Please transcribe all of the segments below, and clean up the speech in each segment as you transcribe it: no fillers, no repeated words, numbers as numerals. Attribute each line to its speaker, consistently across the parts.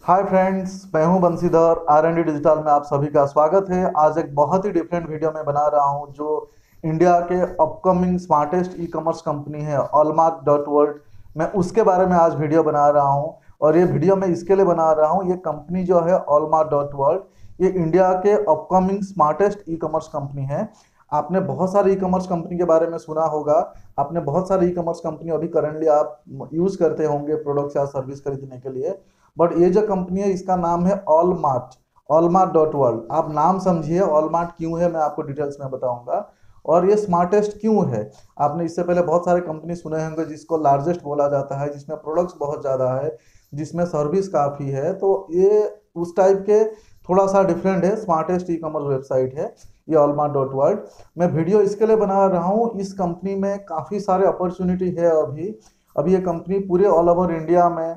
Speaker 1: Hi friends, मैं हूं Bansidhar. R&D digital में आप सभी का स्वागत है। आज एक बहुत ही डिफरेंट वीडियो में बना रहा हूं जो इंडिया के upcoming smartest e commerce company है ऑलमार्ट डॉट वर्ल्ड। मैं उसके बारे में आज वीडियो बना रहा हूं। और ये वीडियो मैं इसके लिए बना रहा हूं, ये कंपनी जो है ऑलमार्ट डॉट वर्ल्ड, ये इंडिया के upcoming smartest e commerce company है। आपने बहुत सारे ई कॉमर्स कंपनी के बारे में सुना होगा। आपने बहुत सारे ई कॉमर्स कंपनी अभी करंटली आप यूज करते होंगे प्रोडक्ट्स या सर्विस खरीदने के लिए। बट ये जो कंपनी है इसका नाम है ऑलमार्ट, ऑलमार्ट डॉट वर्ल्ड। आप नाम समझिए, ऑलमार्ट क्यों है मैं आपको डिटेल्स में बताऊंगा। और ये स्मार्टेस्ट क्यों है। आपने इससे पहले बहुत सारे कंपनी सुने होंगे जिसको लार्जेस्ट बोला जाता है, जिसमें प्रोडक्ट्स बहुत ज़्यादा है, जिसमें सर्विस काफ़ी है। तो ये उस टाइप के थोड़ा सा डिफरेंट है, स्मार्टेस्ट ई कॉमर्स वेबसाइट है ये ऑलमार्ट डॉट वर्ल्ड। मैं वीडियो इसके लिए बना रहा हूँ, इस कंपनी में काफ़ी सारे अपॉर्चुनिटी है। अभी अभी ये कंपनी पूरे ऑल ओवर इंडिया में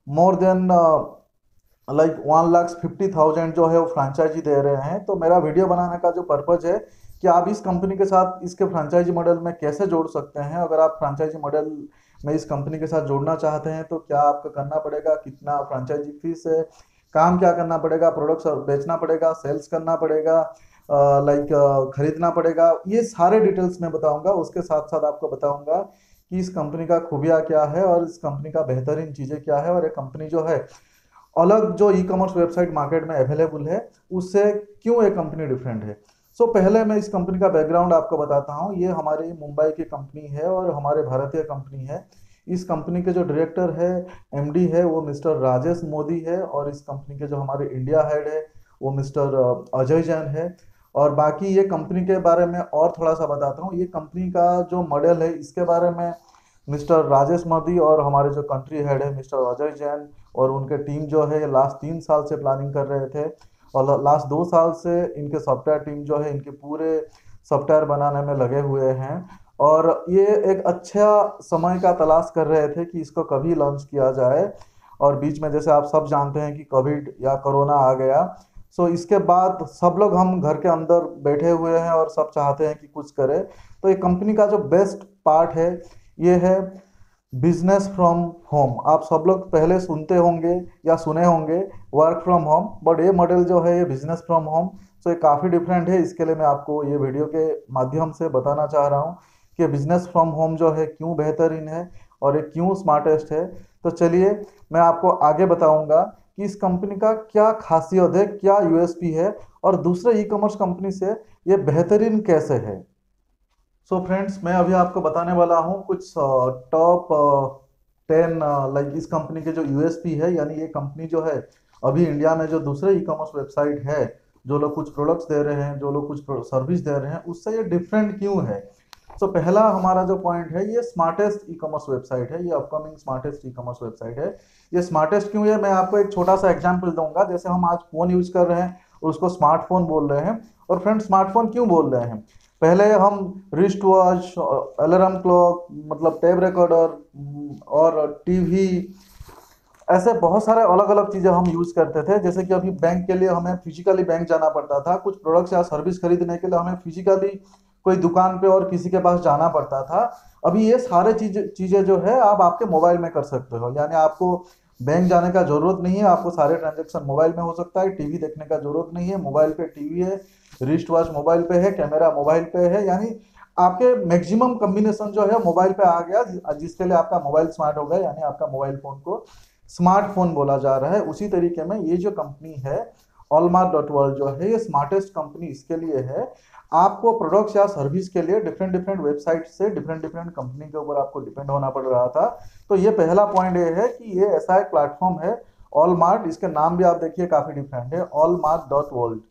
Speaker 1: मोर देन लाइक 1,50,000 जो है वो फ्रेंचाइजी दे रहे हैं। तो मेरा वीडियो बनाने का जो पर्पज है कि आप इस कंपनी के साथ इसके फ्रेंचाइजी मॉडल में कैसे जोड़ सकते हैं। अगर आप फ्रेंचाइजी मॉडल में इस कंपनी के साथ जोड़ना चाहते हैं तो क्या आपको करना पड़ेगा, कितना फ्रेंचाइजी फीस है, काम क्या करना पड़ेगा, प्रोडक्ट्स बेचना पड़ेगा, सेल्स करना पड़ेगा, लाइक खरीदना पड़ेगा, ये सारे डिटेल्स मैं बताऊंगा। उसके साथ साथ आपको बताऊंगा कि इस कंपनी का खूबिया क्या है और इस कंपनी का बेहतरीन चीज़ें क्या है। और ये कंपनी जो है अलग जो ई कॉमर्स वेबसाइट मार्केट में अवेलेबल है उससे क्यों ये कंपनी डिफरेंट है। सो पहले मैं इस कंपनी का बैकग्राउंड आपको बताता हूँ। ये हमारी मुंबई की कंपनी है और हमारे भारतीय कंपनी है। इस कंपनी के जो डायरेक्टर है, एमडी है, वो मिस्टर राजेश मोदी है। और इस कंपनी के जो हमारे इंडिया हेड है वो मिस्टर अजय जैन है। और बाकी ये कंपनी के बारे में और थोड़ा सा बताता हूँ। ये कंपनी का जो मॉडल है इसके बारे में मिस्टर राजेश मोदी और हमारे जो कंट्री हेड है मिस्टर अजय जैन और उनके टीम जो है लास्ट 3 साल से प्लानिंग कर रहे थे। और लास्ट 2 साल से इनके सॉफ्टवेयर टीम जो है इनके पूरे सॉफ्टवेयर बनाने में लगे हुए हैं। और ये एक अच्छा समय का तलाश कर रहे थे कि इसको कभी लॉन्च किया जाए। और बीच में जैसे आप सब जानते हैं कि कोविड या कोरोना आ गया। सो इसके बाद सब लोग हम घर के अंदर बैठे हुए हैं और सब चाहते हैं कि कुछ करें। तो ये कंपनी का जो बेस्ट पार्ट है ये है बिजनेस फ्रॉम होम। आप सब लोग पहले सुनते होंगे या सुने होंगे वर्क फ्रॉम होम, बट ये मॉडल जो है ये बिजनेस फ्रॉम होम। सो ये काफ़ी डिफरेंट है। इसके लिए मैं आपको ये वीडियो के माध्यम से बताना चाह रहा हूँ कि बिजनेस फ्रॉम होम जो है क्यों बेहतरीन है और ये क्यों स्मार्टेस्ट है। तो चलिए मैं आपको आगे बताऊंगा कि इस कंपनी का क्या खासियत है, क्या यूएसपी है और दूसरे ई कॉमर्स कंपनी से ये बेहतरीन कैसे है। सो फ्रेंड्स, मैं अभी आपको बताने वाला हूँ कुछ टॉप 10 लाइक इस कंपनी के जो यूएसपी है, यानी ये कंपनी जो है अभी इंडिया में जो दूसरे ई कॉमर्स वेबसाइट है, जो लोग कुछ प्रोडक्ट्स दे रहे हैं, जो लोग कुछ सर्विस दे रहे हैं, उससे ये डिफरेंट क्यों है। सो पहला हमारा जो पॉइंट है, ये स्मार्टेस्ट ई कॉमर्स वेबसाइट है, ये upcoming smartest e commerce website है। ये स्मार्टेस्ट क्यों है, मैं आपको एक छोटा सा एग्जाम्पल दूंगा। जैसे हम आज फोन यूज कर रहे हैं और उसको स्मार्टफोन बोल रहे हैं। और फ्रेंड, स्मार्टफोन क्यों बोल रहे हैं? पहले हम रिस्ट वॉच, अलार्म क्लॉक, मतलब टेप रिकॉर्डर और टीवी, ऐसे बहुत सारे अलग अलग चीज़ें हम यूज़ करते थे। जैसे कि अभी बैंक के लिए हमें फिजिकली बैंक जाना पड़ता था, कुछ प्रोडक्ट्स या सर्विस खरीदने के लिए हमें फिजिकली कोई दुकान पे और किसी के पास जाना पड़ता था। अभी ये सारे चीज़ें जो है आप आपके मोबाइल में कर सकते हो, यानी आपको बैंक जाने का जरूरत नहीं है। आपको सारे ट्रांजेक्शन मोबाइल में हो सकता है। टीवी देखने का जरूरत नहीं है, मोबाइल पे टीवी है, रिस्ट वॉच मोबाइल पे है, कैमरा मोबाइल पे है। यानी आपके मैक्सिमम कॉम्बिनेशन जो है मोबाइल पे आ गया, जिसके लिए आपका मोबाइल स्मार्ट हो गया, यानी आपका मोबाइल फोन को स्मार्टफोन बोला जा रहा है। उसी तरीके में ये जो कंपनी है ऑलमार्ट डॉट वर्ल्ड जो है ये स्मार्टेस्ट कंपनी इसके लिए है। आपको प्रोडक्ट्स या सर्विस के लिए डिफरेंट डिफरेंट वेबसाइट से डिफरेंट डिफरेंट कंपनी के ऊपर आपको डिपेंड होना पड़ रहा था। तो ये पहला पॉइंट ये है कि ये ऐसा एक प्लेटफॉर्म है ऑलमार्ट। इसके नाम भी आप देखिए काफ़ी डिफरेंट है, ऑलमार्ट डॉट वर्ल्ड।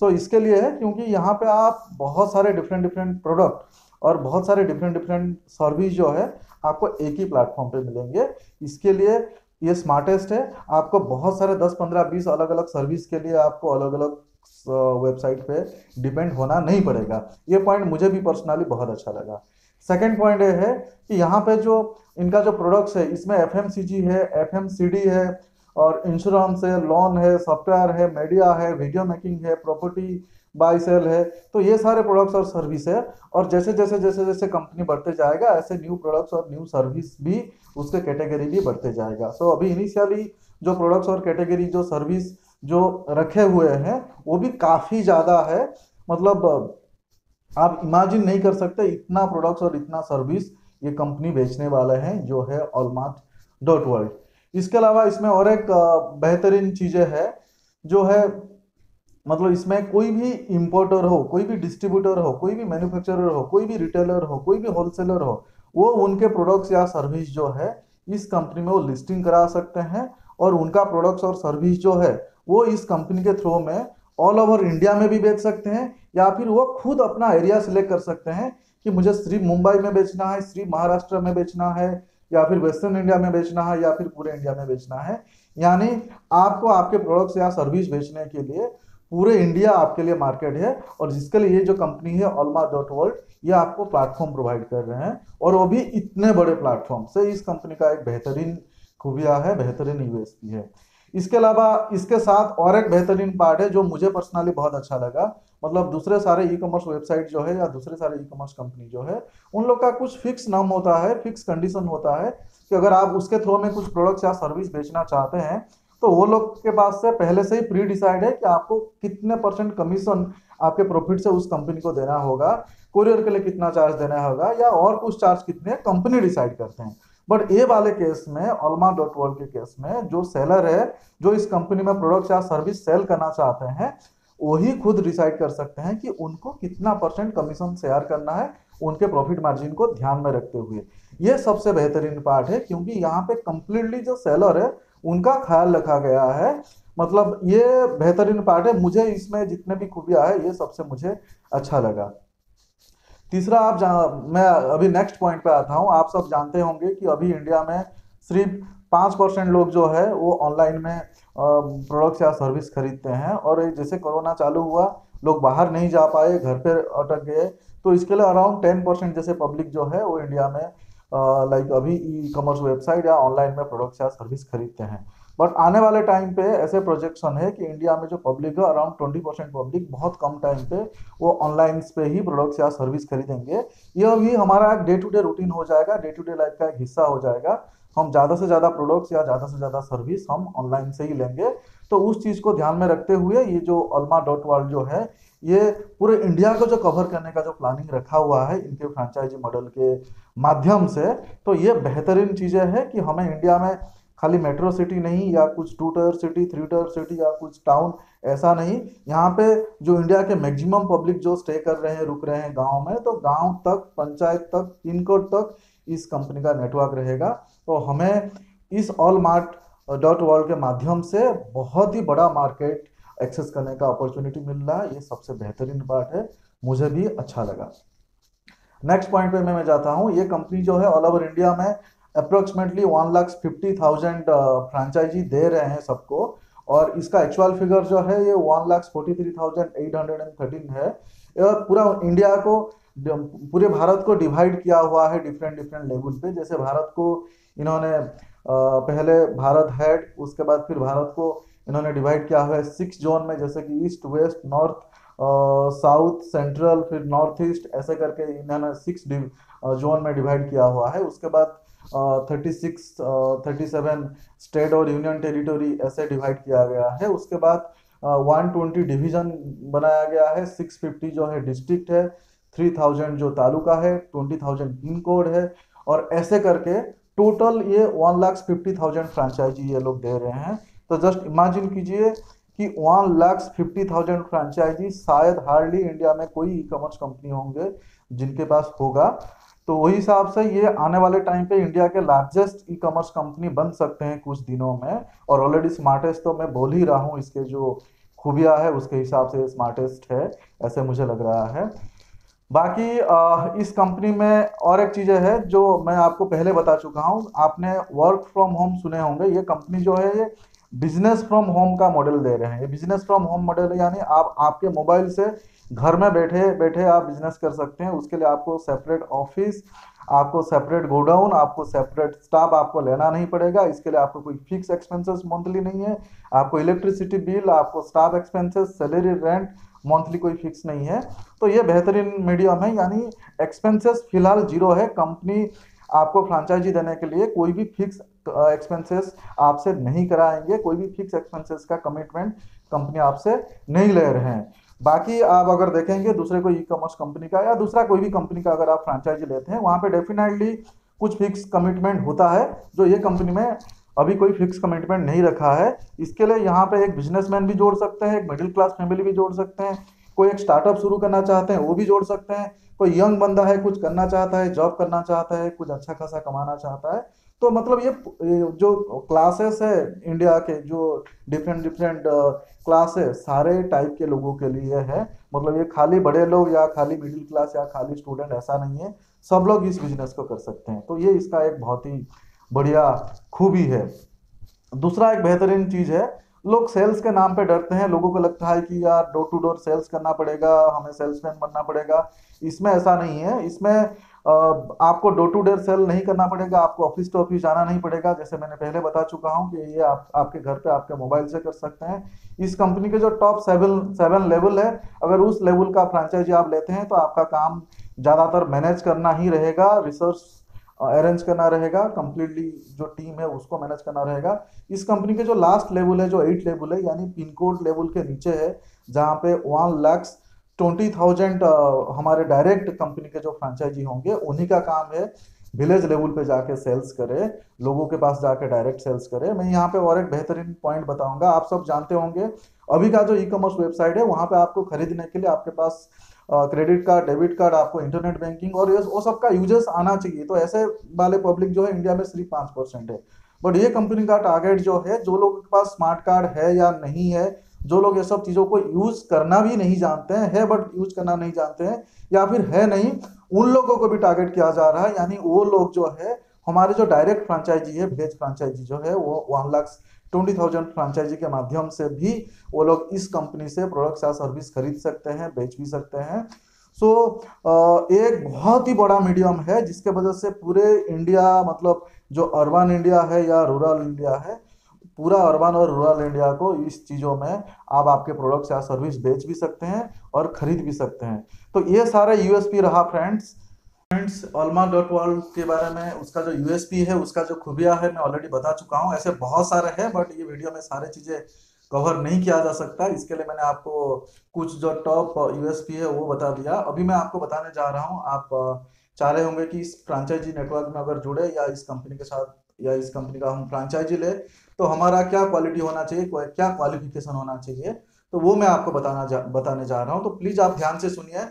Speaker 1: सो इसके लिए है क्योंकि यहाँ पे आप बहुत सारे डिफरेंट डिफरेंट प्रोडक्ट और बहुत सारे डिफरेंट डिफरेंट सर्विस जो है आपको एक ही प्लेटफॉर्म पे मिलेंगे। इसके लिए ये स्मार्टेस्ट है। आपको बहुत सारे 10 15 20 अलग अलग सर्विस के लिए आपको अलग अलग वेबसाइट पे डिपेंड होना नहीं पड़ेगा। ये पॉइंट मुझे भी पर्सनली बहुत अच्छा लगा। सेकेंड पॉइंट ये है कि यहाँ पे जो इनका जो प्रोडक्ट्स है इसमें एफएमसीजी है, एफएमसीडी है और इंश्योरेंस है, लोन है, सॉफ्टवेयर है, मीडिया है, वीडियो मेकिंग है, प्रॉपर्टी बाई सेल है। तो ये सारे प्रोडक्ट्स और सर्विस है। और जैसे जैसे जैसे जैसे कंपनी बढ़ते जाएगा ऐसे न्यू प्रोडक्ट्स और न्यू सर्विस भी उसके कैटेगरी भी बढ़ते जाएगा। सो अभी इनिशियली जो प्रोडक्ट्स और कैटेगरी जो सर्विस जो रखे हुए हैं वो भी काफ़ी ज़्यादा है। मतलब आप इमेजिन नहीं कर सकते इतना प्रोडक्ट्स और इतना सर्विस ये कंपनी बेचने वाले हैं जो है allmark.world। इसके अलावा इसमें और एक बेहतरीन चीज़ें है जो है, मतलब इसमें कोई भी इंपोर्टर हो, कोई भी डिस्ट्रीब्यूटर हो, कोई भी मैन्युफैक्चरर हो, कोई भी रिटेलर हो, कोई भी होलसेलर हो, वो उनके प्रोडक्ट्स या सर्विस जो है इस कंपनी में वो लिस्टिंग करा सकते हैं और उनका प्रोडक्ट्स और सर्विस जो है वो इस कंपनी के थ्रू में ऑल ओवर इंडिया में भी बेच सकते हैं, या फिर वो खुद अपना एरिया सिलेक्ट कर सकते हैं कि मुझे सिर्फ मुंबई में बेचना है, सिर्फ महाराष्ट्र में बेचना है, या फिर वेस्टर्न इंडिया में बेचना है, या फिर पूरे इंडिया में बेचना है। यानी आपको आपके प्रोडक्ट्स या सर्विस बेचने के लिए पूरे इंडिया आपके लिए मार्केट है, और जिसके लिए ये जो कंपनी है allmark.world ये आपको प्लेटफॉर्म प्रोवाइड कर रहे हैं, और वो भी इतने बड़े प्लेटफॉर्म से। इस कंपनी का एक बेहतरीन खूबिया है, बेहतरीन यूएसपी है। इसके अलावा इसके साथ और एक बेहतरीन पार्ट है जो मुझे पर्सनली बहुत अच्छा लगा। मतलब दूसरे सारे ई कॉमर्स वेबसाइट जो है या दूसरे सारे ई कॉमर्स कंपनी जो है उन लोग का कुछ फिक्स नाम होता है, फिक्स कंडीशन होता है कि अगर आप उसके थ्रू में कुछ प्रोडक्ट्स या सर्विस बेचना चाहते हैं तो वो लोग के पास से पहले से ही प्री डिसाइड है कि आपको कितने % कमीशन आपके प्रॉफिट से उस कंपनी को देना होगा, कोरियर के लिए कितना चार्ज देना होगा, या और कुछ चार्ज कितने कंपनी डिसाइड करते हैं। बट ये वाले केस में allmark.world के केस में जो सेलर है जो इस कंपनी में प्रोडक्ट या सर्विस सेल करना चाहते हैं वही खुद डिसाइड कर सकते हैं कि उनको कितना % कमीशन शेयर करना है उनके प्रॉफिट मार्जिन को ध्यान में रखते हुए। ये सबसे बेहतरीन पार्ट है क्योंकि यहाँ पे कंप्लीटली जो सेलर है उनका ख्याल रखा गया है। मतलब ये बेहतरीन पार्ट है, मुझे इसमें जितने भी खूबियां है ये सबसे मुझे अच्छा लगा। तीसरा मैं अभी नेक्स्ट पॉइंट पे आता हूँ। आप सब जानते होंगे कि अभी इंडिया में सिर्फ 5% लोग जो है वो ऑनलाइन में प्रोडक्ट्स या सर्विस खरीदते हैं, और जैसे कोरोना चालू हुआ लोग बाहर नहीं जा पाए, घर पे अटक गए, तो इसके लिए अराउंड 10% जैसे पब्लिक जो है वो इंडिया में लाइक अभी ई कॉमर्स वेबसाइट या ऑनलाइन में प्रोडक्ट्स या सर्विस खरीदते हैं। बट आने वाले टाइम पे ऐसे प्रोजेक्शन है कि इंडिया में जो पब्लिक है अराउंड 20% पब्लिक बहुत कम टाइम पे वो ऑनलाइन पे ही प्रोडक्ट्स या सर्विस खरीदेंगे। ये भी हमारा डे टू डे रूटीन हो जाएगा, डे टू डे लाइफ का एक हिस्सा हो जाएगा। हम ज़्यादा से ज़्यादा प्रोडक्ट्स या ज़्यादा से ज़्यादा सर्विस हम ऑनलाइन से ही लेंगे। तो उस चीज़ को ध्यान में रखते हुए ये जो allmark.world जो है ये पूरे इंडिया को जो कवर करने का जो प्लानिंग रखा हुआ है इनके फ्रेंचाइजी मॉडल के माध्यम से, तो ये बेहतरीन चीज़ें हैं कि हमें इंडिया में खाली मेट्रो सिटी नहीं या कुछ 2 टायर सिटी 3 टायर सिटी या कुछ टाउन, ऐसा नहीं। यहाँ पे जो इंडिया के मैक्सिमम पब्लिक जो स्टे कर रहे हैं, रुक रहे हैं गांव में, तो गांव तक, पंचायत तक, पिन कोड तक इस कंपनी का नेटवर्क रहेगा। तो हमें इस allmark.world के माध्यम से बहुत ही बड़ा मार्केट एक्सेस करने का अपॉर्चुनिटी मिल रहा है। ये सबसे बेहतरीन पार्ट है, मुझे भी अच्छा लगा। नेक्स्ट पॉइंट पे मैं जाता हूँ। ये कंपनी जो है ऑल ओवर इंडिया में अप्रोक्सीमेटली 1,50,000 फ्रेंचाइजी दे रहे हैं सबको, और इसका एक्चुअल फिगर जो है ये 1,43,813 है। पूरा इंडिया को, पूरे भारत को डिवाइड किया हुआ है डिफरेंट डिफरेंट लेवल पे। जैसे भारत को इन्होंने पहले भारत हेड, उसके बाद फिर भारत को इन्होंने डिवाइड किया हुआ है 6 जोन में, जैसे कि east, west, north, south, central, फिर नॉर्थ ईस्ट, ऐसे करके इन्होंने 6 जोन में डिवाइड किया हुआ है। उसके बाद 37 स्टेट और यूनियन टेरिटोरी ऐसे डिवाइड किया गया है। उसके बाद 120 डिवीजन बनाया गया है, 650 जो है डिस्ट्रिक्ट है, 3000 जो तालुका है, 20,000 पिन कोड है, और ऐसे करके टोटल ये 1,50,000 फ्रेंचाइजी ये लोग दे रहे हैं। तो जस्ट इमेजिन कीजिए कि 1,50,000 फ्रेंचाइजी शायद हार्डली इंडिया में कोई ई कॉमर्स कंपनी होंगे जिनके पास होगा। तो वही हिसाब से ये आने वाले टाइम पे इंडिया के लार्जेस्ट ई कॉमर्स कंपनी बन सकते हैं कुछ दिनों में, और ऑलरेडी स्मार्टेस्ट तो मैं बोल ही रहा हूँ, इसके जो खूबियाँ है उसके हिसाब से स्मार्टेस्ट है, ऐसे मुझे लग रहा है। बाकी इस कंपनी में और एक चीज़ है जो मैं आपको पहले बता चुका हूँ, आपने वर्क फ्रॉम होम सुने होंगे। ये कंपनी जो है ये बिजनेस फ्रॉम होम का मॉडल दे रहे हैं। ये बिजनेस फ्रॉम होम मॉडल है, यानी आप आपके मोबाइल से घर में बैठे बैठे आप बिजनेस कर सकते हैं। उसके लिए आपको सेपरेट ऑफिस, आपको सेपरेट गोडाउन, आपको सेपरेट स्टाफ आपको लेना नहीं पड़ेगा। इसके लिए आपको कोई फिक्स एक्सपेंसेस मंथली नहीं है। आपको इलेक्ट्रिसिटी बिल, आपको staff expenses, salary, rent monthly कोई फिक्स नहीं है। तो ये बेहतरीन मीडियम है, यानी एक्सपेंसेस फिलहाल जीरो है। कंपनी आपको फ्रेंचाइजी देने के लिए कोई भी फिक्स एक्सपेंसेस आपसे नहीं कराएंगे, कोई भी फिक्स एक्सपेंसेस का कमिटमेंट कंपनी आपसे नहीं ले रहे हैं। बाकी आप अगर देखेंगे दूसरे कोई ई कॉमर्स कंपनी का या दूसरा कोई भी कंपनी का अगर आप फ्रेंचाइजी लेते हैं, वहां पे डेफिनेटली कुछ फिक्स कमिटमेंट होता है, जो ये कंपनी में अभी कोई फिक्स कमिटमेंट नहीं रखा है। इसके लिए यहाँ पे एक बिजनेसमैन भी जोड़ सकते हैं, एक मिडिल क्लास फैमिली भी जोड़ सकते हैं, कोई एक स्टार्टअप शुरू करना चाहते हैं वो भी जोड़ सकते हैं, कोई यंग बंदा है कुछ करना चाहता है, जॉब करना चाहता है, कुछ अच्छा खासा कमाना चाहता है। तो मतलब ये जो क्लासेस है इंडिया के, जो डिफरेंट डिफरेंट क्लासेस सारे टाइप के लोगों के लिए है। मतलब ये खाली बड़े लोग या खाली मिडिल क्लास या खाली स्टूडेंट ऐसा नहीं है, सब लोग इस बिजनेस को कर सकते हैं। तो ये इसका एक बहुत ही बढ़िया खूबी है। दूसरा एक बेहतरीन चीज है, लोग सेल्स के नाम पे डरते हैं, लोगों को लगता है कि यार डोर टू डोर सेल्स करना पड़ेगा, हमें सेल्समैन बनना पड़ेगा। इसमें ऐसा नहीं है। इसमें आपको डोर टू डोर सेल नहीं करना पड़ेगा, आपको ऑफिस टू ऑफिस जाना नहीं पड़ेगा। जैसे मैंने पहले बता चुका हूँ कि ये आपके घर पे आपके मोबाइल से कर सकते हैं। इस कंपनी के जो टॉप सेवन सेवन लेवल है, अगर उस लेवल का फ्रेंचाइजी आप लेते हैं तो आपका काम ज्यादातर मैनेज करना ही रहेगा, रिसर्च अरेंज करना रहेगा, कंप्लीटली जो टीम है उसको मैनेज करना रहेगा। इस कंपनी के जो लास्ट लेवल है, जो 8 लेवल है, यानी पिन कोड लेवल के नीचे है, जहाँ पे 1,20,000 हमारे डायरेक्ट कंपनी के जो फ्रेंचाइजी होंगे उन्हीं का काम है विलेज लेवल पे जाके सेल्स करे, लोगों के पास जाके डायरेक्ट सेल्स करे। मैं यहाँ पे और एक बेहतरीन पॉइंट बताऊंगा। आप सब जानते होंगे अभी का जो ई कॉमर्स वेबसाइट है, वहां पे आपको खरीदने के लिए आपके पास क्रेडिट कार्ड, डेबिट कार्ड, आपको इंटरनेट बैंकिंग और ये वो सबका यूजेस आना चाहिए। तो ऐसे वाले पब्लिक जो है इंडिया में सिर्फ 5% है। बट ये कंपनी का टारगेट जो है, जो लोगों के पास स्मार्ट कार्ड है या नहीं है, जो लोग ये सब चीजों को यूज करना भी नहीं जानते हैं, है बट यूज करना नहीं जानते हैं, या फिर है नहीं, उन लोगों को भी टारगेट किया जा रहा है। यानी वो लोग जो है, हमारे जो डायरेक्ट फ्रेंचाइजी है, विलेज फ्रेंचाइजी जो है, वो 1,20,000 फ्रेंचाइजी के माध्यम से भी वो लोग इस कंपनी से प्रोडक्ट्स या सर्विस खरीद सकते हैं, बेच भी सकते हैं। सो एक बहुत ही बड़ा मीडियम है, जिसके वजह से पूरे इंडिया, मतलब जो अर्बन इंडिया है या रूरल इंडिया है, पूरा अर्बन और रूरल इंडिया को इस चीज़ों में आप आपके प्रोडक्ट्स या सर्विस बेच भी सकते हैं और खरीद भी सकते हैं। तो ये सारे यूएसपी रहा फ्रेंड्स। Allmark.world के बारे में, उसका जो यूएसपी है, उसका जो खूबिया है, मैं ऑलरेडी बता चुका हूँ। ऐसे बहुत सारे हैं बट ये वीडियो में सारे चीज़ें कवर नहीं किया जा सकता, इसके लिए मैंने आपको कुछ जो टॉप यूएसपी है वो बता दिया। अभी मैं आपको बताने जा रहा हूँ, आप चाह रहे होंगे कि इस फ्रेंचाइजी नेटवर्क में अगर जुड़े या इस कंपनी के साथ या इस कंपनी का हम फ्रेंचाइजी ले तो हमारा क्या क्वालिटी होना चाहिए, क्या क्वालिफिकेशन होना चाहिए। तो वो मैं आपको बताने जा रहा हूँ। तो प्लीज़ आप ध्यान से सुनिए।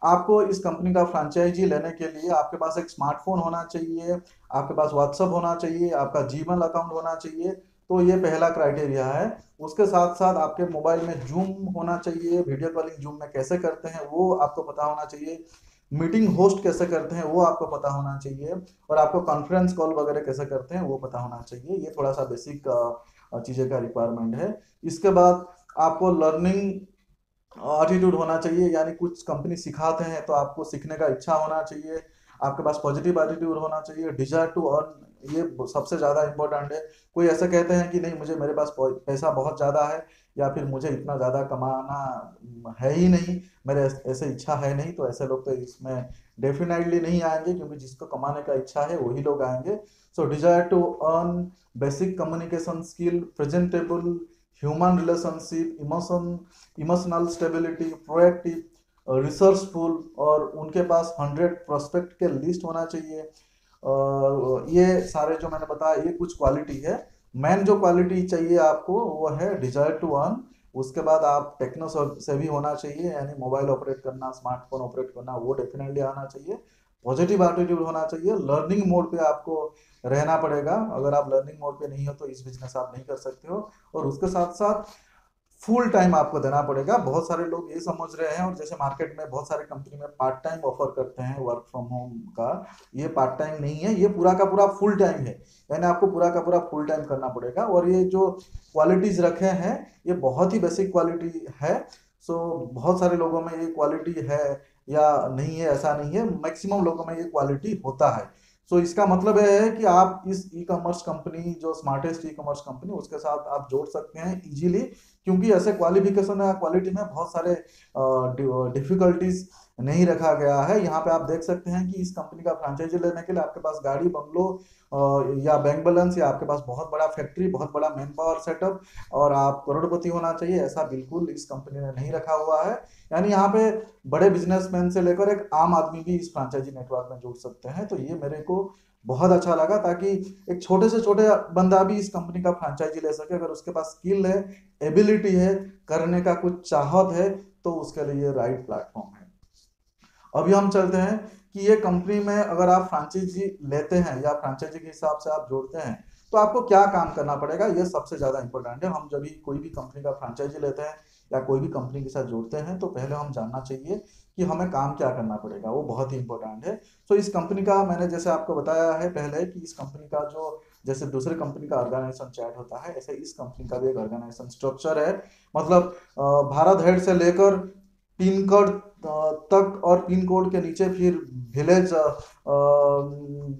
Speaker 1: आपको इस कंपनी का फ्रेंचाइजी लेने के लिए आपके पास एक स्मार्टफोन होना चाहिए, आपके पास व्हाट्सअप होना चाहिए, आपका जीमेल अकाउंट होना चाहिए। तो ये पहला क्राइटेरिया है। उसके साथ साथ आपके मोबाइल में जूम होना चाहिए, वीडियो कॉलिंग जूम में कैसे करते हैं वो आपको पता होना चाहिए, मीटिंग होस्ट कैसे करते हैं वो आपको पता होना चाहिए, और आपको कॉन्फ्रेंस कॉल वगैरह कैसे करते हैं वो पता होना चाहिए। ये थोड़ा सा बेसिक चीज़ें का रिक्वायरमेंट है। इसके बाद आपको लर्निंग एटीट्यूड होना चाहिए, यानी कुछ कंपनी सिखाते हैं तो आपको सीखने का इच्छा होना चाहिए, आपके पास पॉजिटिव एटीट्यूड होना चाहिए, डिजायर टू अर्न, ये सबसे ज़्यादा इंपॉर्टेंट है। कोई ऐसा कहते हैं कि नहीं मुझे, मेरे पास पैसा बहुत ज़्यादा है, या फिर मुझे इतना ज़्यादा कमाना है ही नहीं, मेरे ऐसे इच्छा है नहीं, तो ऐसे लोग तो इसमें डेफिनेटली नहीं आएंगे, क्योंकि जिसको कमाने का इच्छा है वही लोग आएंगे। So desire to earn, basic communication skill, presentable, human relationship, emotional stability, proactive, researchful, और उनके पास 100 प्रोस्पेक्ट के लिस्ट होना चाहिए। ये सारे जो मैंने बताया ये कुछ क्वालिटी है। मेन जो क्वालिटी चाहिए आपको वो है डिजायर टू अर्न। उसके बाद आप टेक्नो से भी होना चाहिए, यानी मोबाइल ऑपरेट करना, स्मार्टफोन ऑपरेट करना, वो डेफिनेटली आना चाहिए। पॉजिटिव एटीट्यूड होना चाहिए, लर्निंग मोड पे आपको रहना पड़ेगा। अगर आप लर्निंग मोड पे नहीं हो तो इस बिजनेस आप नहीं कर सकते हो। और उसके साथ साथ फुल टाइम आपको देना पड़ेगा। बहुत सारे लोग ये समझ रहे हैं, और जैसे मार्केट में बहुत सारे कंपनी में पार्ट टाइम ऑफर करते हैं वर्क फ्रॉम होम का, ये पार्ट टाइम नहीं है, ये पूरा का पूरा फुल टाइम है, यानी आपको पूरा का पूरा फुल टाइम करना पड़ेगा। और ये जो क्वालिटीज रखे हैं ये बहुत ही बेसिक क्वालिटी है। सो बहुत सारे लोगों में ये क्वालिटी है या नहीं है ऐसा नहीं है, मैक्सिमम लोगों में ये क्वालिटी होता है। सो इसका मतलब यह है कि आप इस ई कॉमर्स कंपनी, जो स्मार्टेस्ट ई कॉमर्स कंपनी, उसके साथ आप जोड़ सकते हैं इजीली, क्योंकि ऐसे क्वालिफिकेशन या क्वालिटी में बहुत सारे डिफिकल्टीज नहीं रखा गया है। यहाँ पे आप देख सकते हैं कि इस कंपनी का फ्रेंचाइजी लेने के लिए आपके पास गाड़ी, बंगलो या बैंक बैलेंस, या आपके पास बहुत बड़ा फैक्ट्री, बहुत बड़ा मैन पावर सेटअप और आप करोड़पति होना चाहिए, ऐसा बिल्कुल इस कंपनी ने नहीं रखा हुआ है। यानी यहाँ पे बड़े बिजनेसमैन से लेकर एक आम आदमी भी इस फ्रेंचाइजी नेटवर्क में जुड़ सकते हैं। तो ये मेरे को बहुत अच्छा लगा, ताकि एक छोटे से छोटे बंदा भी इस कंपनी का फ्रेंचाइजी ले सके। अगर उसके पास स्किल है, एबिलिटी है, करने का कुछ चाहत है, तो उसके लिए ये राइट प्लेटफॉर्म है। अभी हम चलते हैं कि ये कंपनी में अगर आप फ्रेंचाइजी लेते हैं या फ्रेंचाइजी के हिसाब से आप जोड़ते हैं तो आपको क्या काम करना पड़ेगा, ये सबसे ज्यादा इंपॉर्टेंट है। हम जब भी कोई भी कंपनी का फ्रेंचाइजी लेते हैं या कोई भी कंपनी के साथ जुड़ते हैं तो पहले हम जानना चाहिए कि हमें काम क्या करना पड़ेगा, वो बहुत ही इंपॉर्टेंट है। तो इस कंपनी का मैंने जैसे आपको बताया है पहले कि इस कंपनी का जो जैसे दूसरे कंपनी का ऑर्गेनाइजेशन चार्ट होता है, ऐसे इस कंपनी का भी एक ऑर्गेनाइजेशन स्ट्रक्चर है। मतलब भारत हेड से लेकर पिन कोड तक, और पिन कोड के नीचे फिर विलेज,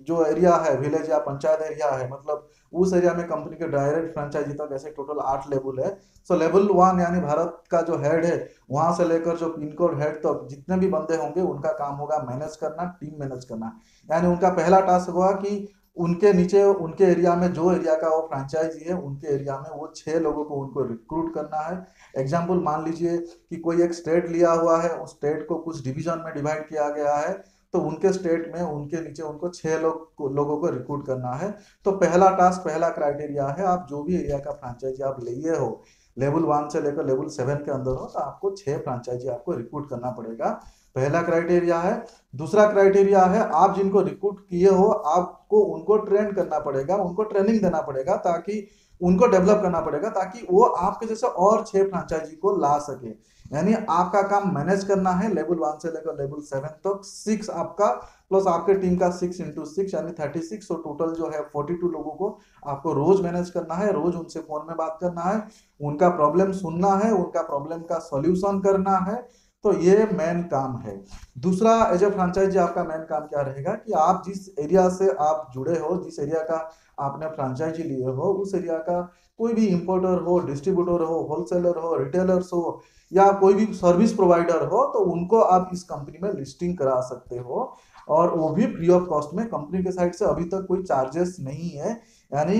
Speaker 1: जो एरिया है विलेज या पंचायत एरिया है, मतलब उस एरिया में कंपनी के डायरेक्ट फ्रेंचाइजी तक, ऐसे टोटल 8 लेवल है। सो लेवल 1 यानी भारत का जो हेड है वहां से लेकर जो पिन कोड हेड तक जितने भी बंदे होंगे उनका काम होगा मैनेज करना, टीम मैनेज करना। यानी उनका पहला टास्क होगा कि उनके नीचे उनके एरिया में जो एरिया का वो फ्रेंचाइजी है उनके एरिया में वो 6 लोगों को उनको रिक्रूट करना है। एग्जाम्पल मान लीजिए कि कोई एक स्टेट लिया हुआ है, उस स्टेट को कुछ डिवीजन में डिवाइड किया गया है, तो उनके स्टेट में उनके नीचे उनको 6 लोगों को रिक्रूट करना है। तो पहला टास्क, पहला क्राइटेरिया है, आप जो भी एरिया का फ्रेंचाइजी आप लिए हो, लेवल 1 से लेकर लेवल 7 के अंदर हो, तो आपको 6 फ्रेंचाइजी आपको रिक्रूट करना पड़ेगा। पहला क्राइटेरिया है। दूसरा क्राइटेरिया है, आप जिनको रिक्रूट किए हो आपको उनको ट्रेन करना पड़ेगा, उनको ट्रेनिंग देना पड़ेगा, ताकि उनको डेवलप करना पड़ेगा ताकि वो आपके जैसे और 6 फ्रेंचाइजी को ला सके। यानी आपका काम मैनेज करना है लेवल 1 से लेकर लेवल 7 तक, 6 आपका प्लस आपके टीम का 6 इंटू 6 यानी 36। तो टोटल जो है 42 लोगों को आपको रोज मैनेज करना है, रोज उनसे फोन में बात करना है, उनका प्रॉब्लम सुनना है, उनका प्रॉब्लम का सॉल्यूशन करना है। तो ये मेन काम है। दूसरा, एज ए फ्रेंचाइजी आपका मेन काम क्या रहेगा कि आप जिस एरिया से आप जुड़े हो, जिस एरिया का आपने फ्रेंचाइजी लिए हो, उस एरिया का कोई भी इंपोर्टर हो, डिस्ट्रीब्यूटर हो, होलसेलर हो, रिटेलर्स हो या कोई भी सर्विस प्रोवाइडर हो, तो उनको आप इस कंपनी में लिस्टिंग करा सकते हो, और वो भी फ्री ऑफ कॉस्ट में। कंपनी के साइड से अभी तक कोई चार्जेस नहीं है। यानी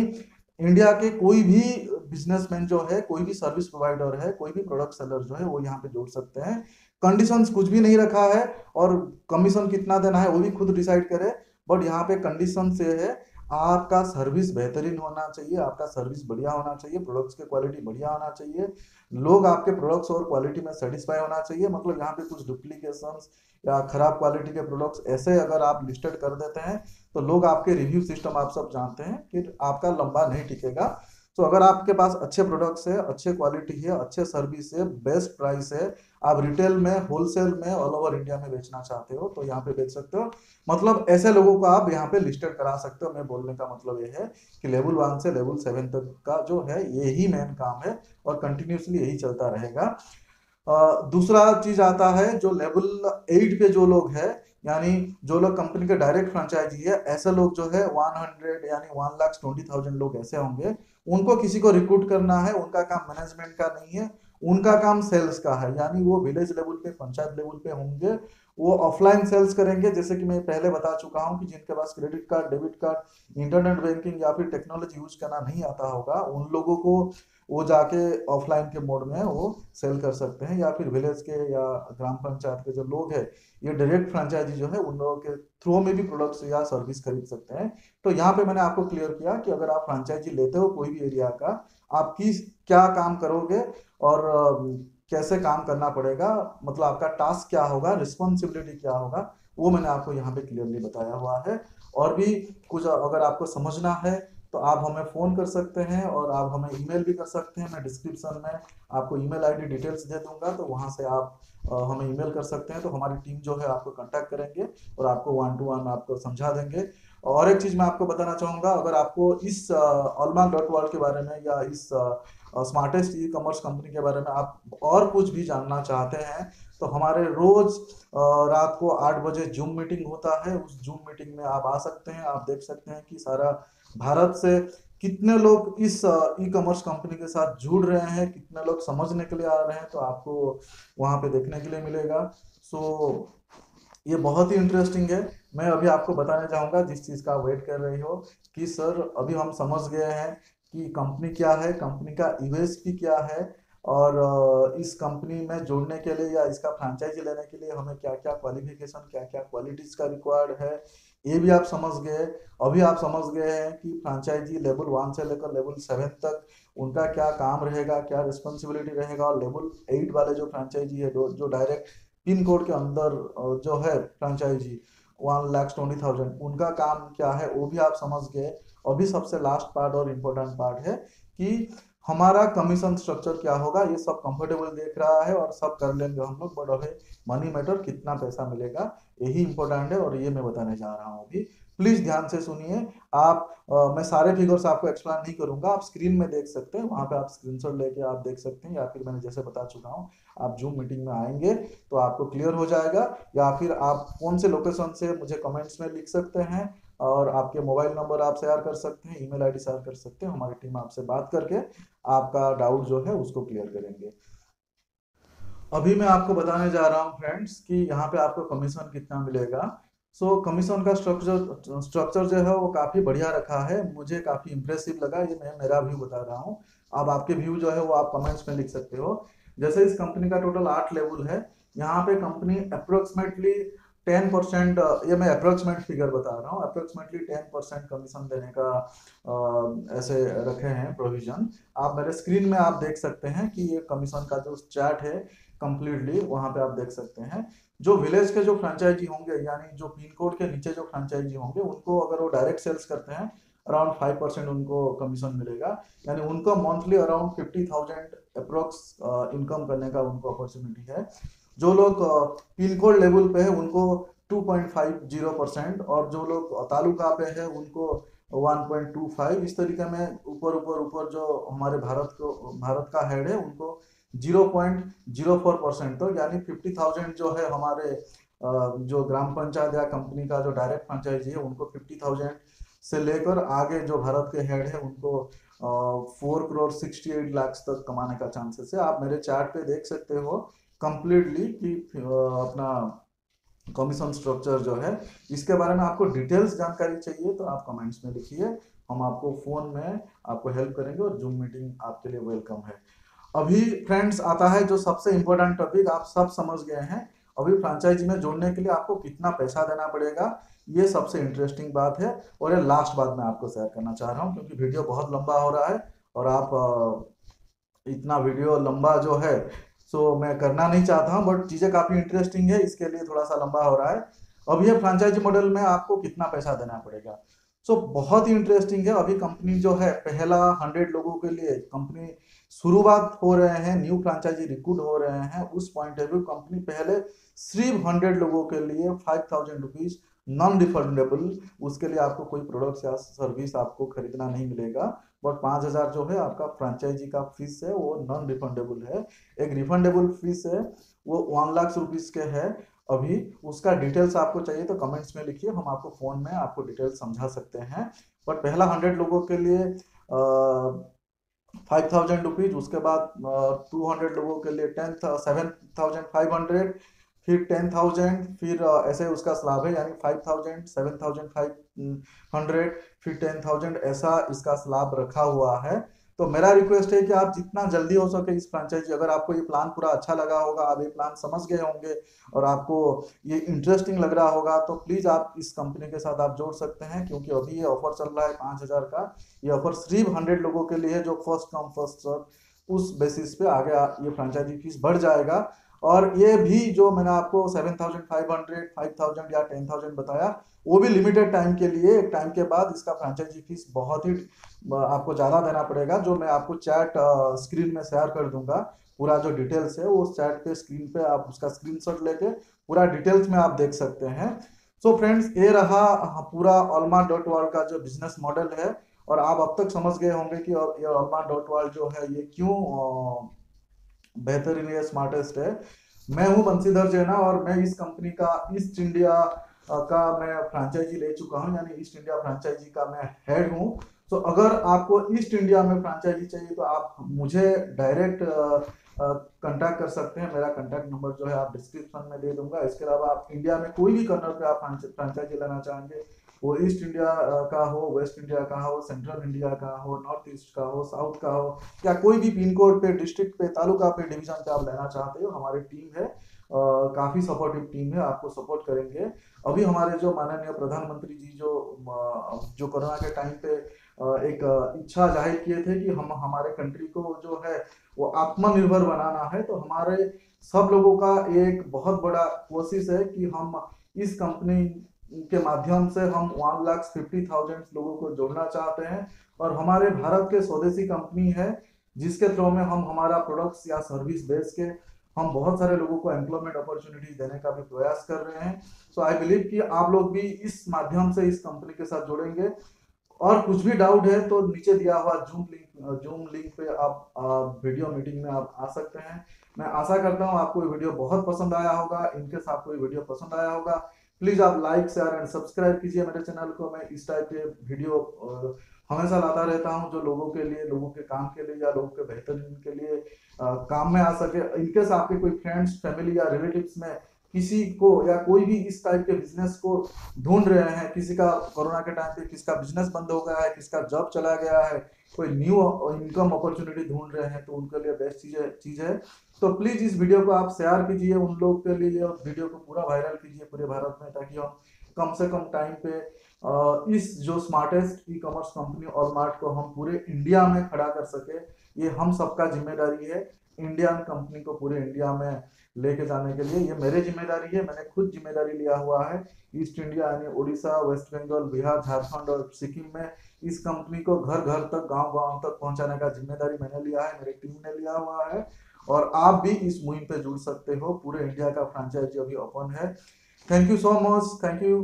Speaker 1: इंडिया के कोई भी बिजनेसमैन जो है, कोई भी सर्विस प्रोवाइडर है, कोई भी प्रोडक्ट सेलर जो है, वो यहाँ पे जोड़ सकते हैं। कंडीशंस कुछ भी नहीं रखा है, और कमीशन कितना देना है वो भी खुद डिसाइड करे। बट यहाँ पे कंडीशन से है, आपका सर्विस बेहतरीन होना चाहिए, आपका सर्विस बढ़िया होना चाहिए, प्रोडक्ट्स की क्वालिटी बढ़िया होना चाहिए, लोग आपके प्रोडक्ट्स और क्वालिटी में सेटिस्फाई होना चाहिए। मतलब यहाँ पे कुछ डुप्लीकेशंस या खराब क्वालिटी के प्रोडक्ट्स ऐसे अगर आप लिस्टेड कर देते हैं तो लोग, आपके रिव्यू सिस्टम आप सब जानते हैं, फिर आपका लंबा नहीं टिकेगा। तो अगर आपके पास अच्छे प्रोडक्ट्स है, अच्छे क्वालिटी है, अच्छे सर्विस है, बेस्ट प्राइस है, आप रिटेल में, होलसेल में, ऑल ओवर इंडिया में बेचना चाहते हो तो यहाँ पे बेच सकते हो। मतलब ऐसे लोगों को आप यहाँ पे लिस्टेड करा सकते हो। मैं बोलने का मतलब ये है कि लेवल 1 से लेवल 7 तक का जो है यही मेन काम है, और कंटिन्यूसली यही चलता रहेगा। दूसरा चीज आता है जो लेवल 8 पे जो लोग हैं, यानी जो लोग कंपनी के डायरेक्ट फ्रेंचाइजी है, ऐसे लोग जो है 100 यानी 1,20,000 लोग ऐसे होंगे। उनको किसी को रिक्रूट करना है, उनका काम मैनेजमेंट का नहीं है, उनका काम सेल्स का है। यानी वो विलेज लेवल पे, पंचायत लेवल पे होंगे, वो ऑफलाइन सेल्स करेंगे। जैसे कि मैं पहले बता चुका हूँ कि जिनके पास credit card, debit card, internet banking या फिर टेक्नोलॉजी यूज करना नहीं आता होगा, उन लोगों को वो जाके ऑफलाइन के मोड में वो सेल कर सकते हैं। या फिर विलेज के या ग्राम पंचायत के जो लोग हैं, ये डायरेक्ट फ्रेंचाइजी जो है उन लोगों के थ्रू में भी प्रोडक्ट्स या सर्विस खरीद सकते हैं। तो यहाँ पे मैंने आपको क्लियर किया कि अगर आप फ्रेंचाइजी लेते हो कोई भी एरिया का, आप किस क्या काम करोगे और कैसे काम करना पड़ेगा, मतलब आपका टास्क क्या होगा, रिस्पॉन्सिबिलिटी क्या होगा, वो मैंने आपको यहाँ पे क्लियरली बताया हुआ है। और भी कुछ अगर आपको समझना है तो आप हमें फ़ोन कर सकते हैं, और आप हमें ईमेल भी कर सकते हैं। मैं डिस्क्रिप्शन में आपको ईमेल आईडी डिटेल्स दे दूंगा, तो वहाँ से आप हमें ईमेल कर सकते हैं। तो हमारी टीम जो है आपको कांटेक्ट करेंगे और आपको 1 to 1 आपको समझा देंगे। और एक चीज़ मैं आपको बताना चाहूँगा, अगर आपको इस allmark.world के बारे में या इस स्मार्टेस्ट ई कॉमर्स कंपनी के बारे में आप और कुछ भी जानना चाहते हैं, तो हमारे रोज रात को 8 बजे जूम मीटिंग होता है। उस जूम मीटिंग में आप आ सकते हैं, आप देख सकते हैं कि सारा भारत से कितने लोग इस ई कॉमर्स कंपनी के साथ जुड़ रहे हैं, कितने लोग समझने के लिए आ रहे हैं, तो आपको वहाँ पे देखने के लिए मिलेगा। सो ये बहुत ही इंटरेस्टिंग है। मैं अभी आपको बताने चाहूँगा जिस चीज़ का वेट कर रही हो, कि सर अभी हम समझ गए हैं कि कंपनी क्या है, कंपनी का यूएसपी क्या है, और इस कंपनी में जुड़ने के लिए या इसका फ्रेंचाइजी लेने के लिए हमें क्या क्या क्वालिफिकेशन, क्या क्या क्वालिटीज़ का रिक्वायर्ड है, ये भी आप समझ गए। अभी आप समझ गए हैं कि फ्रेंचाइजी लेवल 1 से लेकर लेवल 7 तक उनका क्या काम रहेगा, क्या रिस्पॉन्सिबिलिटी रहेगा, और लेवल 8 वाले जो फ्रेंचाइजी है, जो डायरेक्ट पिन कोड के अंदर जो है फ्रेंचाइजी 1,20,000, उनका काम क्या है वो भी आप समझ गए। अभी सबसे लास्ट पार्ट और इम्पोर्टेंट पार्ट है कि हमारा कमीशन स्ट्रक्चर क्या होगा। ये सब कंफर्टेबल देख रहा है और सब कर लेंगे हम लोग, बट अभी मनी मैटर कितना पैसा मिलेगा यही इंपॉर्टेंट है, और ये मैं बताने जा रहा हूँ अभी। प्लीज ध्यान से सुनिए। आप मैं सारे फिगर्स आपको एक्सप्लेन नहीं करूंगा, आप स्क्रीन में देख सकते हैं, वहां पे आप स्क्रीनशॉट लेके आप देख सकते हैं, या फिर मैंने जैसे बता चुका हूँ आप जूम मीटिंग में आएंगे तो आपको क्लियर हो जाएगा। या फिर आप कौन से लोकेशन से मुझे कमेंट्स में लिख सकते हैं, और आपके मोबाइल नंबर आप शेयर कर सकते हैं, ईमेल आईडी शेयर कर सकते हैं, हमारी टीम आपसे बात करके आपका डाउट जो है उसको क्लियर करेंगे। अभी मैं आपको बताने जा रहा हूँ फ्रेंड्स कि यहाँ पे आपको कमीशन कितना मिलेगा। सो कमीशन का स्ट्रक्चर स्ट्रक्चर जो है वो काफ़ी बढ़िया रखा है, मुझे काफ़ी इंप्रेसिव लगा। ये मैं मेरा व्यू बता रहा हूँ, अब आपके व्यू जो है वो आप कमेंट्स में लिख सकते हो। जैसे इस कंपनी का टोटल 8 लेवल है, यहाँ पे कंपनी अप्रोक्सीमेटली 10%, ये मैं अप्रोक्सीमेट फिगर बता रहा हूँ, अप्रोक्सीमेटली 10% कमीशन देने का ऐसे रखे हैं प्रोविजन। आप मेरे स्क्रीन में आप देख सकते हैं कि ये कमीशन का जो चार्ट है कंप्लीटली वहां पे आप देख सकते हैं। जो विलेज के जो फ्रेंचाइजी होंगे, यानी जो पिन कोड के नीचे जो फ्रेंचाइजी होंगे, उनको अगर वो डायरेक्ट सेल्स करते हैं अराउंड 5% उनको कमीशन मिलेगा, यानी उनको मंथली अराउंड 50,000 अप्रोक्स इनकम करने का उनको अपॉर्चुनिटी है। जो लोग पिन कोड लेवल पे है उनको 2.50%, और जो लोग तालुका पे है उनको 1.25। इस तरीके में ऊपर ऊपर ऊपर जो हमारे भारत का हेड है उनको 0.04%, तो यानी 50,000 जो है हमारे जो ग्राम पंचायत या कंपनी का जो डायरेक्ट फ्रेंचाइजी है उनको 50,000 से लेकर आगे जो भारत के हेड है उनको 4 करोड़ 68 लाख तक कमाने का चांसेस है। आप मेरे चार्ट पे देख सकते हो कंप्लीटली कि अपना कमीशन स्ट्रक्चर जो है, इसके बारे में आपको डिटेल्स जानकारी चाहिए तो आप कमेंट्स में लिखिए, हम आपको फोन में आपको हेल्प करेंगे, और जूम मीटिंग आपके लिए वेलकम है। अभी फ्रेंड्स आता है जो सबसे इंपॉर्टेंट टॉपिक, आप सब समझ गए हैं। अभी फ्रेंचाइजी में जोड़ने के लिए आपको कितना पैसा देना पड़ेगा, ये सबसे इंटरेस्टिंग बात है, और ये लास्ट बात मैं आपको शेयर करना चाह रहा हूँ क्योंकि वीडियो बहुत लंबा हो रहा है, और आप इतना वीडियो लंबा जो है सो मैं करना नहीं चाहता हूँ, बट चीज़ें काफ़ी इंटरेस्टिंग है, इसके लिए थोड़ा सा लंबा हो रहा है। अब ये फ्रेंचाइजी मॉडल में आपको कितना पैसा देना पड़ेगा, सो बहुत ही इंटरेस्टिंग है। अभी कंपनी जो है पहला 100 लोगों के लिए कंपनी शुरुआत हो रहे हैं, न्यू फ्रेंचाइजी रिक्रूट हो रहे हैं, उस पॉइंट ऑफ व्यू कंपनी पहले सिर्फ 100 लोगों के लिए 5,000 रुपीज नॉन रिफंडेबल, उसके लिए आपको कोई प्रोडक्ट या सर्विस आपको खरीदना नहीं मिलेगा, बट 5,000 जो है आपका फ्रेंचाइजी का फीस है वो नॉन रिफंडेबल है। एक रिफंडेबल फीस है वो 1 लाख रुपीज के है। अभी उसका डिटेल्स आपको चाहिए तो कमेंट्स में लिखिए, हम आपको फोन में आपको डिटेल्स समझा सकते हैं। बट पहला 100 लोगों के लिए 5,000 रुपीज, उसके बाद 200 लोगों के लिए 7,500, फिर 10,000, फिर ऐसे उसका स्लैब है, यानी 5,000, 7,500, फिर 10,000, ऐसा इसका स्लैब रखा हुआ है। तो मेरा रिक्वेस्ट है कि आप जितना जल्दी हो सके इस फ्रेंचाइजी, अगर आपको ये प्लान पूरा अच्छा लगा होगा, आप ये प्लान समझ गए होंगे और आपको ये इंटरेस्टिंग लग रहा होगा, तो प्लीज आप इस कंपनी के साथ आप जोड़ सकते हैं, क्योंकि अभी ये ऑफर चल रहा है 5,000 का। ये ऑफर सिर्फ 100 लोगों के लिए है जो फर्स्ट कम फर्स्ट सर्व, उस बेसिस पे आगे ये फ्रेंचाइजी फीस बढ़ जाएगा। और ये भी जो मैंने आपको 7,500, 5,000 या 10,000 बताया, वो भी लिमिटेड टाइम के लिए, एक टाइम के बाद इसका फ्रेंचाइजी फीस बहुत ही आपको ज़्यादा देना पड़ेगा, जो मैं आपको चैट स्क्रीन में शेयर कर दूंगा। पूरा जो डिटेल्स है वो चैट पे स्क्रीन पे आप उसका स्क्रीनशॉट लेके पूरा डिटेल्स में आप देख सकते हैं। सो फ्रेंड्स, ये रहा पूरा Allma.world का जो बिजनेस मॉडल है, और आप अब तक समझ गए होंगे कि ये Allma.world जो है ये क्यों बेहतरीन है, स्मार्टेस्ट है। मैं हूं बंशीधर जैना, और मैं इस कंपनी का ईस्ट इंडिया का मैं फ्रेंचाइजी ले चुका हूँ, यानी ईस्ट इंडिया फ्रेंचाइजी का मैं हेड हूँ। तो अगर आपको ईस्ट इंडिया में फ्रेंचाइजी चाहिए तो आप मुझे डायरेक्ट कांटेक्ट कर सकते हैं। मेरा कांटेक्ट नंबर जो है आप डिस्क्रिप्शन में दे दूंगा। इसके अलावा आप इंडिया में कोई भी कर्नल पे आप फ्रेंचाइजी लेना चाहेंगे, वो ईस्ट इंडिया का हो, वेस्ट इंडिया का हो, सेंट्रल इंडिया का हो, नॉर्थ ईस्ट का हो, साउथ का हो, या कोई भी पिन कोड पे, डिस्ट्रिक्ट पे, तालुका पे, डिवीजन पे आप लेना चाहते हो, हमारी टीम है, काफी सपोर्टिव टीम है, आपको सपोर्ट करेंगे। अभी हमारे जो माननीय प्रधानमंत्री जी जो कोरोना के टाइम पे एक इच्छा जाहिर किए थे कि हम हमारे कंट्री को जो है वो आत्मनिर्भर बनाना है, तो हमारे सब लोगों का एक बहुत बड़ा कोशिश है कि हम इस कंपनी के माध्यम से हम 1,50,000 लोगों को जोड़ना चाहते हैं। और हमारे भारत के स्वदेशी कंपनी है जिसके थ्रू में हम हमारा प्रोडक्ट्स या सर्विस बेच के हम बहुत सारे लोगों को एम्प्लॉयमेंट अपॉर्चुनिटीज देने का भी प्रयास कर रहे हैं। सो आई बिलीव कि आप लोग भी इस माध्यम से इस कंपनी के साथ जुड़ेंगे। और कुछ भी डाउट है तो नीचे दिया हुआ जूम लिंक पे आप वीडियो मीटिंग में आप आ सकते हैं। मैं आशा करता हूँ आपको ये वीडियो बहुत पसंद आया होगा। इनकेस आपको ये वीडियो पसंद आया होगा, प्लीज आप लाइक शेयर एंड सब्सक्राइब कीजिए मेरे चैनल को। मैं इस टाइप के वीडियो हमेशा लाता रहता हूँ जो लोगों के लिए, लोगों के काम के लिए या लोगों के बेहतरीन के लिए काम में आ सके। इनकेस आपके कोई फ्रेंड्स, फैमिली या रिलेटिव्स में किसी को या कोई भी इस टाइप के बिजनेस को ढूंढ रहे हैं, किसी का कोरोना के टाइम पे किसका बिजनेस बंद हो गया है, किसका जॉब चला गया है, कोई न्यू इनकम अपॉर्चुनिटी ढूंढ रहे हैं, तो उनके लिए बेस्ट चीज है। तो प्लीज इस वीडियो को आप शेयर कीजिए उन लोग के लिए, और वीडियो को पूरा वायरल कीजिए पूरे भारत में, ताकि हम कम से कम टाइम पे इस जो स्मार्टेस्ट ई कॉमर्स कंपनी ऑलमार्ट को हम पूरे इंडिया में खड़ा कर सके। ये हम सबका जिम्मेदारी है, इंडियन कंपनी को पूरे इंडिया में लेके जाने के लिए ये मेरी जिम्मेदारी है। मैंने खुद जिम्मेदारी लिया हुआ है ईस्ट इंडिया यानी उड़ीसा, वेस्ट बंगाल, बिहार, झारखंड और सिक्किम में इस कंपनी को घर घर तक, गांव गांव तक पहुंचाने का जिम्मेदारी मैंने लिया है, मेरी टीम ने लिया हुआ है। और आप भी इस मुहिम पे जुड़ सकते हो। पूरे इंडिया का फ्रेंचाइजी अभी ओपन है। Thank you so much, thank you.